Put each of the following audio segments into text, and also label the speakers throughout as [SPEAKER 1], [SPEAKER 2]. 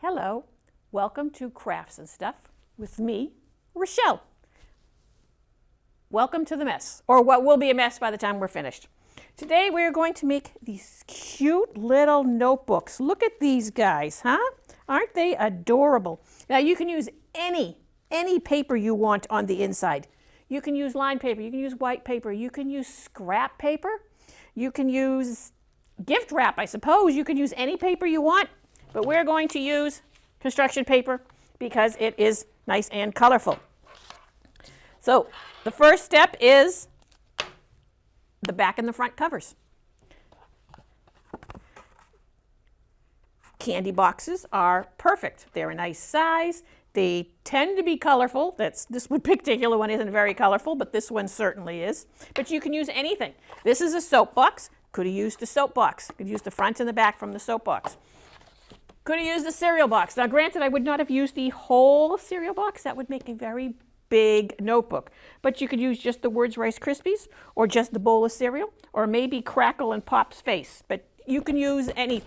[SPEAKER 1] Hello, welcome to Crafts and Stuff with me, Rachelle. Welcome to the mess, or what will be a mess by the time we're finished. Today we are going to make these cute little notebooks. Look at these guys, huh? Aren't they adorable? Now you can use any paper you want on the inside. You can use lined paper, you can use white paper, you can use scrap paper, you can use gift wrap, I suppose. You can use any paper you want. But we're going to use construction paper because it is nice and colorful. So the first step is the back and the front covers. Candy boxes are perfect. They're a nice size. They tend to be colorful. This particular one isn't very colorful, but this one certainly is. But you can use anything. This is a soap box. Could have used the soap box. Could use the front and the back from the soap box. Could have used the cereal box. Now granted, I would not have used the whole cereal box. That would make a very big notebook. But you could use just the words Rice Krispies, or just the bowl of cereal, or maybe Crackle and Pop's face. But you can use any,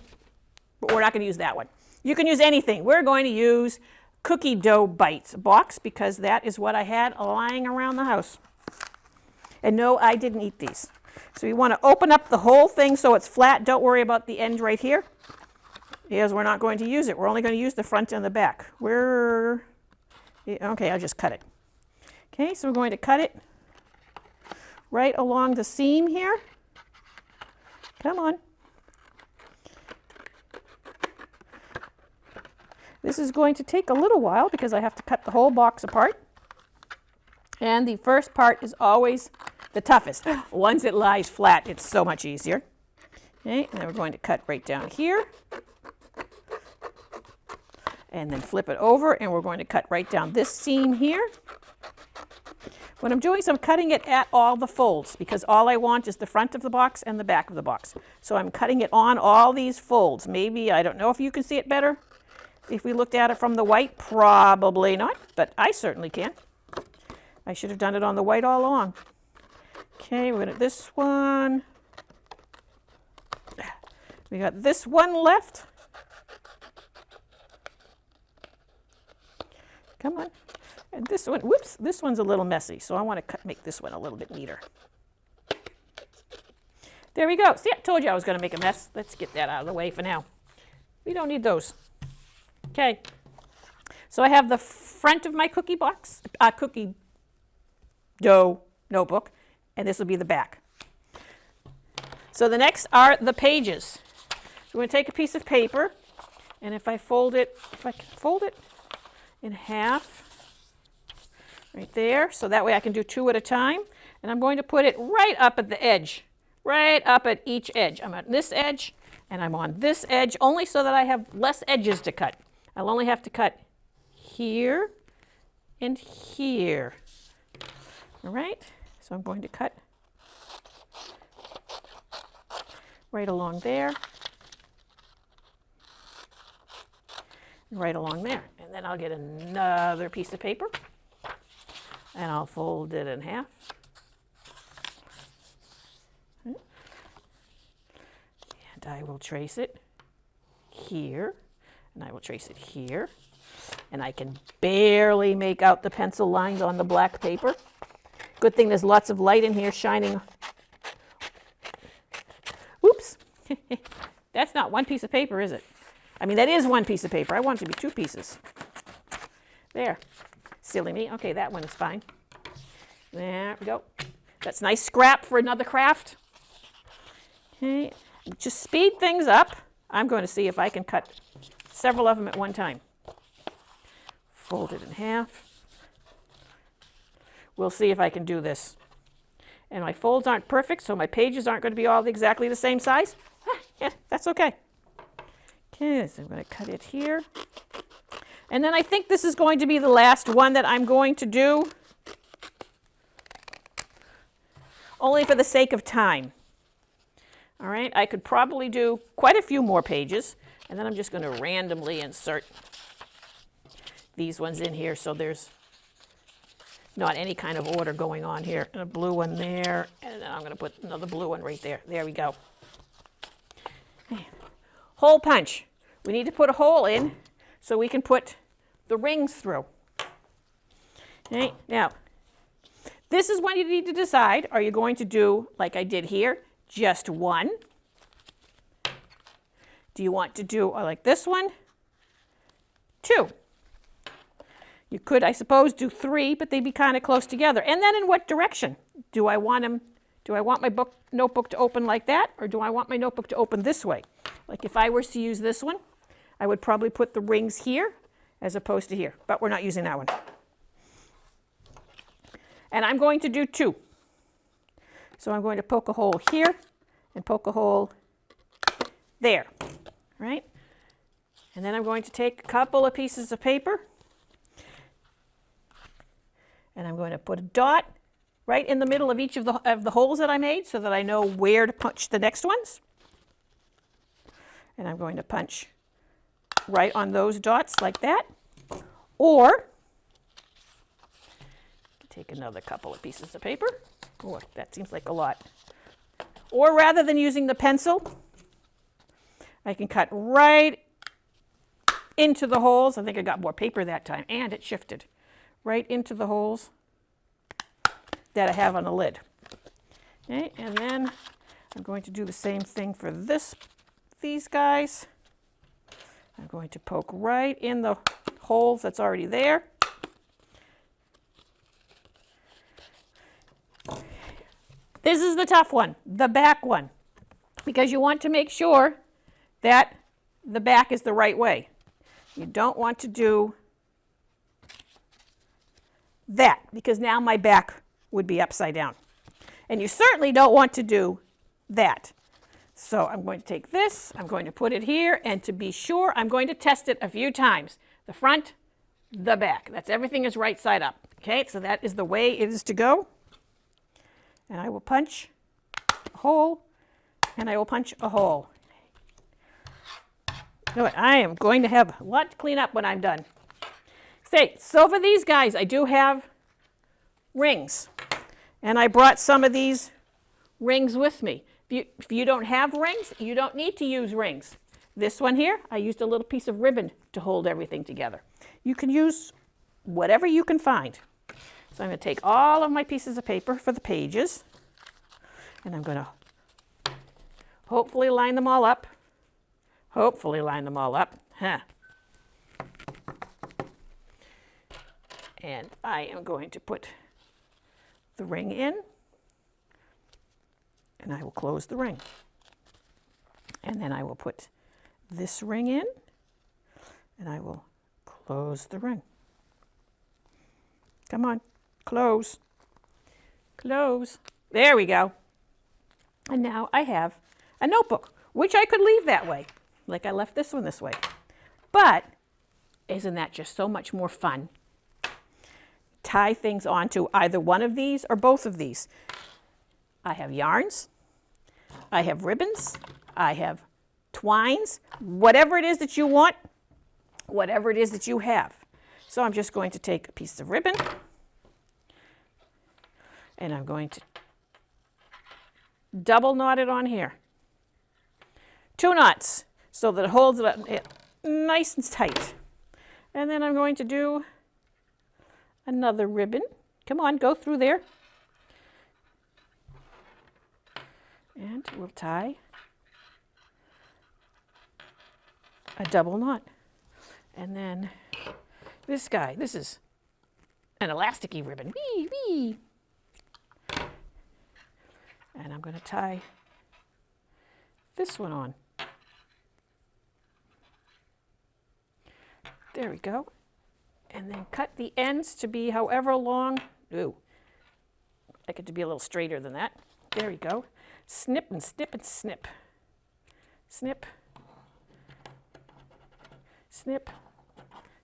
[SPEAKER 1] but we're not going to use that one. You can use anything. We're going to use Cookie Dough Bites box because that is what I had lying around the house. And no, I didn't eat these. So you want to open up the whole thing so it's flat. Don't worry about the end right here, because we're not going to use it. We're only going to use the front and the back. Okay, I'll just cut it. Okay, so we're going to cut it right along the seam here. Come on. This is going to take a little while because I have to cut the whole box apart. And the first part is always the toughest. Once it lies flat, it's so much easier. Okay, and then we're going to cut right down here. And then flip it over, and we're going to cut right down this seam here. When I'm doing this, I'm cutting it at all the folds because all I want is the front of the box and the back of the box. So I'm cutting it on all these folds. Maybe, I don't know if you can see it better. If we looked at it from the white, probably not, but I certainly can. I should have done it on the white all along. Okay, we're going to this one. We got this one left. Come on. And this one, whoops, this one's a little messy, so I want to make this one a little bit neater. There we go. See, I told you I was going to make a mess. Let's get that out of the way for now. We don't need those. Okay. So I have the front of my cookie dough notebook, and this will be the back. So the next are the pages. So we're going to take a piece of paper, and if I can fold it in half right there, so that way I can do two at a time. And I'm going to put it right up at the edge, right up at each edge. I'm at this edge and I'm on this edge, only so that I have less edges to cut. I'll only have to cut here and here. All right, so I'm going to cut right along there, right along there. And then I'll get another piece of paper and I'll fold it in half. And I will trace it here, and I will trace it here. And I can barely make out the pencil lines on the black paper. Good thing there's lots of light in here shining. Oops. That's not one piece of paper, is it? I mean, that is one piece of paper. I want it to be two pieces. There. Silly me. Okay, that one is fine. There we go. That's nice scrap for another craft. Okay. Just speed things up. I'm going to see if I can cut several of them at one time. Fold it in half. We'll see if I can do this. And my folds aren't perfect, so my pages aren't going to be all exactly the same size. Yeah, that's okay. Okay, so I'm going to cut it here. And then I think this is going to be the last one that I'm going to do, only for the sake of time. All right, I could probably do quite a few more pages, and then I'm just going to randomly insert these ones in here so there's not any kind of order going on here. And a blue one there, and then I'm going to put another blue one right there. There we go. Hole punch. We need to put a hole in so we can put the rings through. Okay, now, this is when you need to decide, are you going to do, like I did here, just one? Do you want to do, like this one, two? You could, I suppose, do three, but they'd be kind of close together. And then in what direction? Do I want my notebook to open like that, or do I want my notebook to open this way? Like if I was to use this one, I would probably put the rings here as opposed to here, but we're not using that one. And I'm going to do two. So I'm going to poke a hole here and poke a hole there, right? And then I'm going to take a couple of pieces of paper and I'm going to put a dot right in the middle of each of the holes that I made so that I know where to punch the next ones. And I'm going to punch right on those dots like that. Or take another couple of pieces of paper. Oh, that seems like a lot. Or rather than using the pencil, I can cut right into the holes. I think I got more paper that time, and it shifted right into the holes that I have on the lid. Okay, and then I'm going to do the same thing for these guys. I'm going to poke right in the holes that's already there. This is the tough one, the back one, because you want to make sure that the back is the right way. You don't want to do that, because now my back would be upside down. And you certainly don't want to do that. So I'm going to take this, I'm going to put it here, and to be sure, I'm going to test it a few times. The front, the back. That's everything is right side up. Okay, so that is the way it is to go. And I will punch a hole, and I will punch a hole. I am going to have a lot to clean up when I'm done. So for these guys, I do have rings. And I brought some of these rings with me. If you don't have rings, you don't need to use rings. This one here, I used a little piece of ribbon to hold everything together. You can use whatever you can find. So I'm going to take all of my pieces of paper for the pages, and I'm going to hopefully line them all up. Hopefully line them all up. And I am going to put the ring in, and I will close the ring. And then I will put this ring in, and I will close the ring. Come on, close, close. There we go. And now I have a notebook, which I could leave that way, like I left this one this way. But isn't that just so much more fun? Tie things onto either one of these or both of these. I have yarns, I have ribbons, I have twines, whatever it is that you want, whatever it is that you have. So I'm just going to take a piece of ribbon, and I'm going to double knot it on here. 2 knots so that it holds it up nice and tight. And then I'm going to do another ribbon. Come on, go through there. And we'll tie a double knot. And then this guy, this is an elasticy ribbon. Wee, wee. And I'm going to tie this one on. There we go. And then cut the ends to be however long. Ooh, I'd like it to be a little straighter than that. There we go. Snip and snip and snip. Snip. Snip.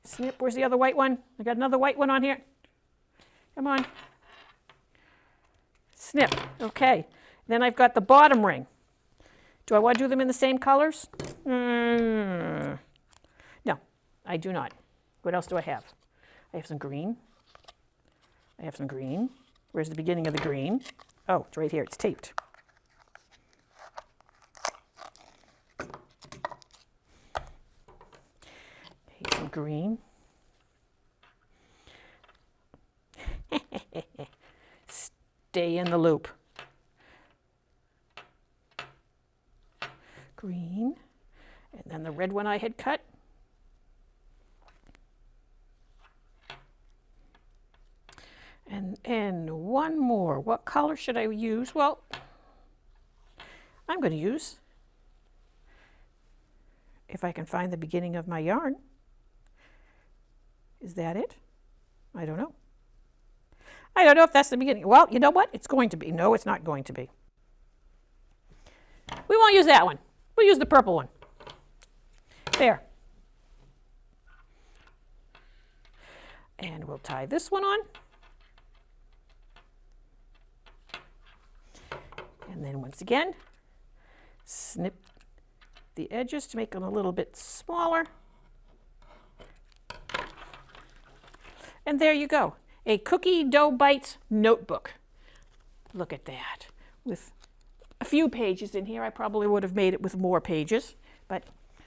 [SPEAKER 1] Snip. Where's the other white one? I got another white one on here. Come on. Snip. Okay. Then I've got the bottom ring. Do I want to do them in the same colors? No, I do not. What else do I have? I have some green. I have some green. Where's the beginning of the green? Oh, it's right here. It's taped. Some green. Stay in the loop. Green, and then the red one I had cut. And one more. What color should I use? Well, I'm going to use, if I can find the beginning of my yarn. Is that it? I don't know. I don't know if that's the beginning. Well, you know what? It's going to be. No, it's not going to be. We won't use that one. We'll use the purple one. There. And we'll tie this one on. And then once again, snip the edges to make them a little bit smaller. And there you go, a Cookie Dough Bites notebook. Look at that, with a few pages in here. I probably would have made it with more pages, but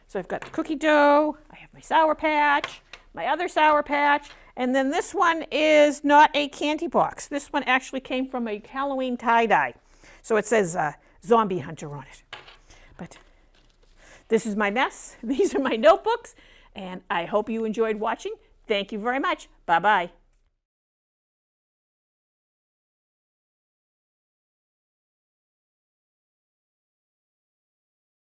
[SPEAKER 1] so I've got the cookie dough, I have my Sour Patch, my other Sour Patch, and then this one is not a candy box. This one actually came from a Halloween tie-dye. So it says Zombie Hunter on it. But this is my mess. These are my notebooks, and I hope you enjoyed watching. Thank you very much. Bye-bye.